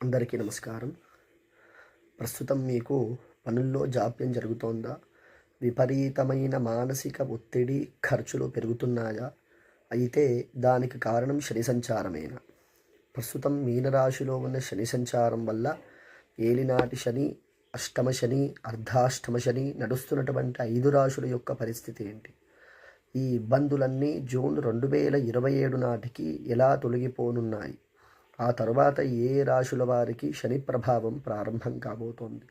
అందరికీ నమస్కారం. ప్రస్తుతం మీకు పనుల్లో జాప్యం జరుగుతోందా? విపరీతమైన మానసిక ఒత్తిడి, ఖర్చులు పెరుగుతున్నాయా? అయితే దానికి కారణం శని సంచారమేనా? ప్రస్తుతం మీనరాశిలో ఉన్న శని సంచారం వల్ల ఏలినాటి శని, అష్టమ శని, అర్ధాష్టమ శని నడుస్తున్నటువంటి 5 రాశుల యొక్క పరిస్థితి ఏంటి? ఈ ఇబ్బందులన్నీ జూన్ 2027 నాటికి ఎలా తొలగిపోనున్నాయి? ఆ తరువాత ఏ రాశుల వారికి శని ప్రభావం ప్రారంభం కాబోతోంది?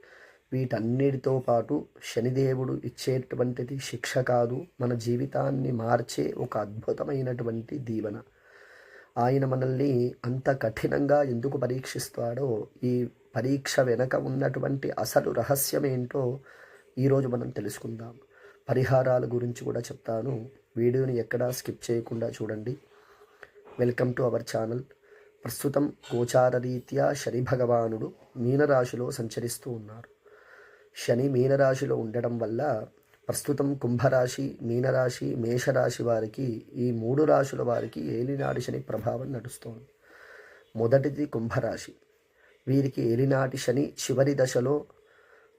వీటన్నిటితో పాటు శనిదేవుడు ఇచ్చేటువంటిది శిక్ష కాదు, మన జీవితాన్ని మార్చే ఒక అద్భుతమైనటువంటి దీవెన. ఆయన మనల్ని అంత కఠినంగా ఎందుకు పరీక్షిస్తాడో, ఈ పరీక్ష వెనక ఉన్నటువంటి అసలు రహస్యం ఏంటో ఈరోజు మనం తెలుసుకుందాం. పరిహారాల గురించి కూడా చెప్తాను. వీడియోని ఎక్కడా స్కిప్ చేయకుండా చూడండి. Welcome to our channel. ప్రస్తుతం గోచార రీత్యా శని భగవానుడు మీనరాశిలో సంచరిస్తూ ఉన్నారు. శని మీనరాశిలో ఉండడం వల్ల ప్రస్తుతం కుంభరాశి, మీనరాశి, మేషరాశి వారికి, ఈ 3 రాశుల వారికి ఏలినాటి శని ప్రభావం నడుస్తోంది. మొదటిది కుంభరాశి. వీరికి ఏలినాటి శని చివరి దశలో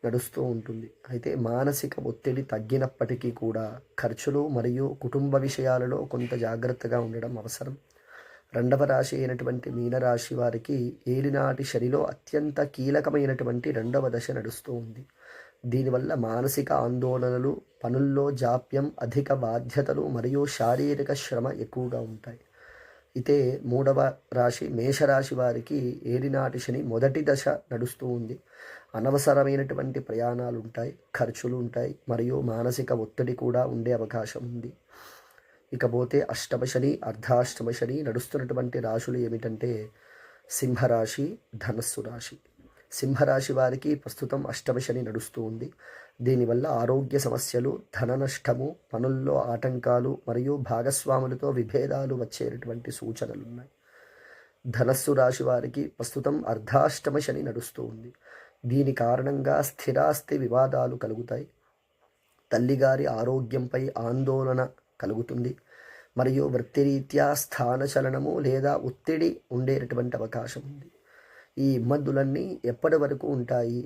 నడుస్తూ ఉంటుంది. అయితే మానసిక ఒత్తిడి తగ్గినప్పటికీ కూడా ఖర్చులు మరియు కుటుంబ విషయాలలో కొంత జాగ్రత్తగా ఉండడం అవసరం. 2వ రాశి అయినటువంటి మీనరాశి వారికి ఏలినాటి శనిలో అత్యంత కీలకమైనటువంటి 2వ దశ నడుస్తూ ఉంది. దీనివల్ల మానసిక ఆందోళనలు, పనుల్లో జాప్యం, అధిక బాధ్యతలు మరియు శారీరక శ్రమ ఎక్కువగా ఉంటాయి. అయితే 3వ రాశి మేషరాశి వారికి ఏలినాటి శని మొదటి దశ నడుస్తూ ఉంది. అనవసరమైనటువంటి ప్రయాణాలు ఉంటాయి, ఖర్చులు ఉంటాయి మరియు మానసిక ఒత్తిడి కూడా ఉండే అవకాశం ఉంది. ఇకపోతే అష్టమ శని, అర్ధాష్టమ శని నడుస్తున్నటువంటి రాశులు ఏమిటంటే సింహరాశి, ధనస్సు రాశి. సింహరాశి వారికి ప్రస్తుతం అష్టమ శని నడుస్తూ ఉంది. దీనివల్ల ఆరోగ్య సమస్యలు, ధన నష్టము, పనుల్లో ఆటంకాలు మరియు భాగస్వాములతో విభేదాలు వచ్చేటటువంటి సూచనలు ఉన్నాయి. ధనస్సు రాశి వారికి ప్రస్తుతం అర్ధాష్టమ శని నడుస్తూ ఉంది. దీని కారణంగా స్థిరాస్తి వివాదాలు కలుగుతాయి. తల్లిగారి ఆరోగ్యంపై ఆందోళన కలుగుతుంది మరియు వృత్తిరీత్యా స్థానచలనము లేదా ఒత్తిడి ఉండేటటువంటి అవకాశం ఉంది. ఈ ఇబ్బందులన్నీ ఎప్పటి వరకు ఉంటాయి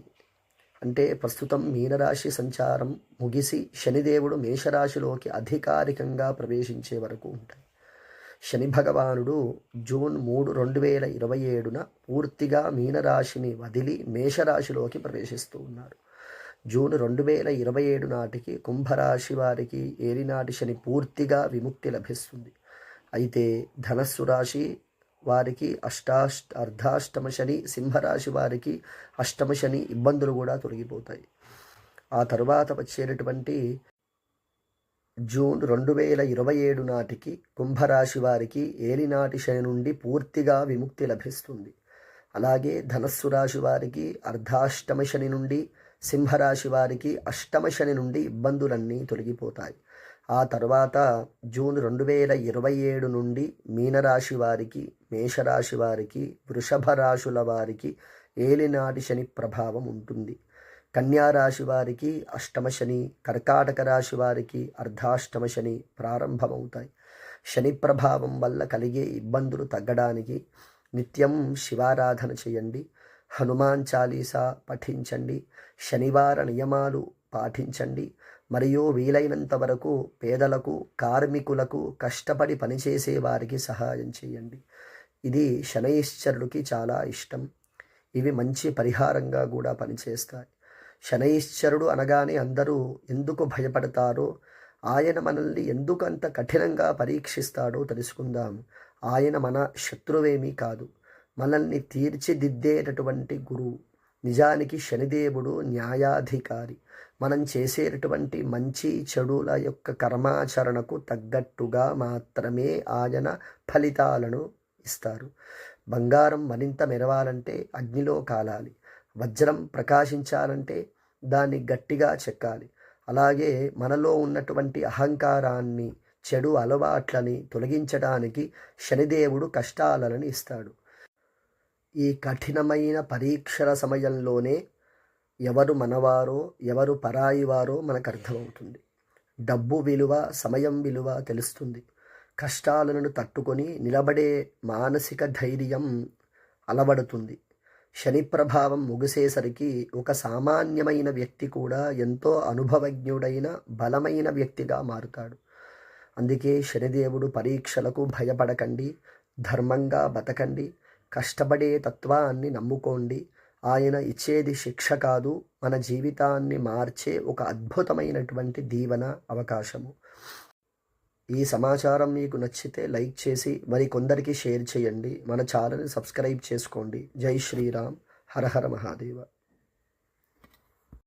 అంటే ప్రస్తుతం మీనరాశి సంచారం ముగిసి శనిదేవుడు మేషరాశిలోకి అధికారికంగా ప్రవేశించే వరకు ఉంటాయి. శని భగవానుడు జూన్ 3, 2027న పూర్తిగా మీనరాశిని వదిలి మేషరాశిలోకి ప్రవేశిస్తూ ఉన్నారు. జూన్ 2027 నాటికి కుంభరాశి వారికి ఏలినాటి శని పూర్తిగా విముక్తి లభిస్తుంది. అయితే ధనస్సు రాశి వారికి అర్ధాష్టమ శని, సింహరాశి వారికి అష్టమ శని ఇబ్బందులు కూడా తొలగిపోతాయి. ఆ తరువాత వచ్చేటటువంటి జూన్ 2027 నాటికి కుంభరాశి వారికి ఏలినాటి శని నుండి పూర్తిగా విముక్తి లభిస్తుంది. అలాగే ధనస్సు రాశి వారికి అర్ధాష్టమ శని నుండి, సింహరాశి వారికి అష్టమ శని నుండి ఇబ్బందులన్నీ తొలగిపోతాయి. ఆ తర్వాత జూన్ 2027 నుండి మీనరాశి వారికి, మేషరాశి వారికి, వృషభ రాశుల వారికి ఏలినాటి శని ప్రభావం ఉంటుంది. కన్యారాశి వారికి అష్టమ శని, కర్కాటక రాశి వారికి అర్ధాష్టమ శని ప్రారంభమవుతాయి. శని ప్రభావం వల్ల కలిగే ఇబ్బందులు తగ్గడానికి నిత్యం శివారాధన చేయండి, హనుమాన్ చాలీసా పఠించండి, శనివార నియమాలు పాటించండి మరియు వీలైనంత వరకు పేదలకు, కార్మికులకు, కష్టపడి పనిచేసే వారికి సహాయం చేయండి. ఇది శనైశ్చరుడికి చాలా ఇష్టం. ఇవి మంచి పరిహారంగా కూడా పనిచేస్తాయి. శనైశ్చరుడు అనగానే అందరూ ఎందుకు భయపడతారో, ఆయన మనల్ని ఎందుకు అంత కఠినంగా పరీక్షిస్తాడో తెలుసుకుందాం. ఆయన మన శత్రువేమీ కాదు, మనల్ని తీర్చిదిద్దేటటువంటి గురువు. నిజానికి శనిదేవుడు న్యాయాధికారి. మనం చేసేటటువంటి మంచి చెడుల యొక్క కర్మాచరణకు తగ్గట్టుగా మాత్రమే ఆయన ఫలితాలను ఇస్తారు. బంగారం మరింత మెరవాలంటే అగ్నిలో కాలాలి, వజ్రం ప్రకాశించాలంటే దాన్ని గట్టిగా చెక్కాలి. అలాగే మనలో ఉన్నటువంటి అహంకారాన్ని, చెడు అలవాట్లని తొలగించడానికి శనిదేవుడు కష్టాలను ఇస్తాడు. ఈ కఠినమైన పరీక్షల సమయంలోనే ఎవరు మనవారో, ఎవరు పరాయివారో మనకు అర్థమవుతుంది. డబ్బు విలువ, సమయం విలువ తెలుస్తుంది. కష్టాలను తట్టుకొని నిలబడే మానసిక ధైర్యం అలవడుతుంది. శని ప్రభావం ముగిసేసరికి ఒక సామాన్యమైన వ్యక్తి కూడా ఎంతో అనుభవజ్ఞుడైన బలమైన వ్యక్తిగా మారుతాడు. అందుకే శనిదేవుడు పరీక్షలకు భయపడకండి, ధర్మంగా బతకండి, కష్టపడే తత్వాన్ని నమ్ముకోండి. ఆయన ఇచ్చేది శిక్ష కాదు, మన జీవితాన్ని మార్చే ఒక అద్భుతమైనటువంటి దీవెన, అవకాశము. ఈ సమాచారం మీకు నచ్చితే లైక్ చేసి మరికొందరికి షేర్ చేయండి. మన ఛానల్ని సబ్స్క్రైబ్ చేసుకోండి. జై శ్రీరామ్. హర హర మహాదేవ.